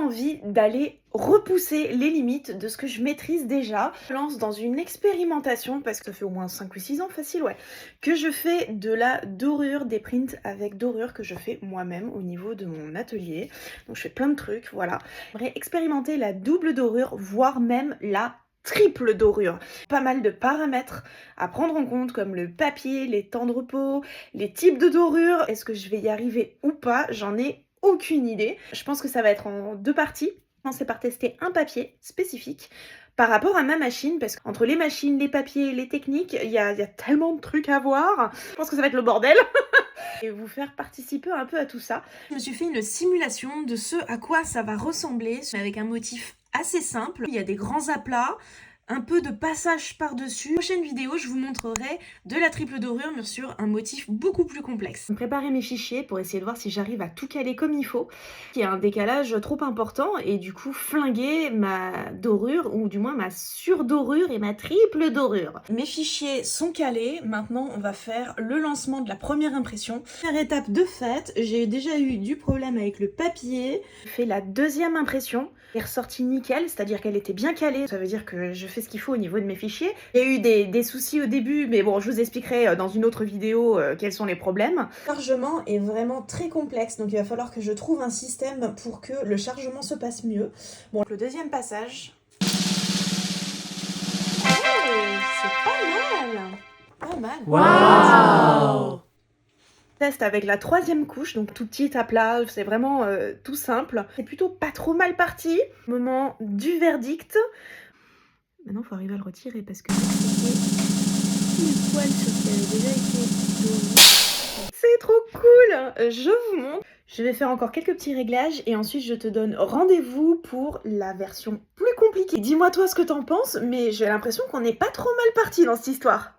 envie d'aller repousser les limites de ce que je maîtrise déjà. Je lance dans une expérimentation, parce que ça fait au moins 5 ou 6 ans facile, ouais, que je fais de la dorure, des prints avec dorure que je fais moi-même au niveau de mon atelier. Donc je fais plein de trucs, voilà. J'aimerais expérimenter la double dorure, voire même la triple dorure. Pas mal de paramètres à prendre en compte comme le papier, les temps de repos, les types de dorure. Est-ce que je vais y arriver ou pas? J'en ai aucune idée. Je pense que ça va être en 2 parties. Je commencer par tester un papier spécifique par rapport à ma machine, parce qu'entre les machines, les papiers, les techniques, il y a tellement de trucs à voir. Je pense que ça va être le bordel. Et vous faire participer un peu à tout ça. Je me suis fait une simulation de ce à quoi ça va ressembler, avec un motif assez simple. Il y a des grands aplats, un peu de passage par-dessus. Prochaine vidéo, je vous montrerai de la triple dorure, mais sur un motif beaucoup plus complexe. Je vais préparer mes fichiers pour essayer de voir si j'arrive à tout caler comme il faut. Il y a un décalage trop important et du coup flinguer ma dorure, ou du moins ma surdorure et ma triple dorure. Mes fichiers sont calés, maintenant on va faire le lancement de la première impression. Première étape de fait, j'ai déjà eu du problème avec le papier. J'ai fait la deuxième impression, elle est ressortie nickel, c'est-à-dire qu'elle était bien calée. Ça veut dire que je fais ce qu'il faut au niveau de mes fichiers. Il y a eu des soucis au début, mais bon, je vous expliquerai dans une autre vidéo quels sont les problèmes. Le chargement est vraiment très complexe, donc il va falloir que je trouve un système pour que le chargement se passe mieux. Bon, le deuxième passage... C'est pas mal! Pas mal! Waouh! Test avec la troisième couche, donc tout petit à plat, c'est vraiment tout simple. C'est plutôt pas trop mal parti. Moment du verdict. Maintenant, il faut arriver à le retirer parce que c'était pile poil sur ce qui avait déjà été donné. C'est trop cool! Je vous montre. Je vais faire encore quelques petits réglages et ensuite je te donne rendez-vous pour la version plus compliquée. Dis-moi toi ce que t'en penses, mais j'ai l'impression qu'on n'est pas trop mal parti dans cette histoire.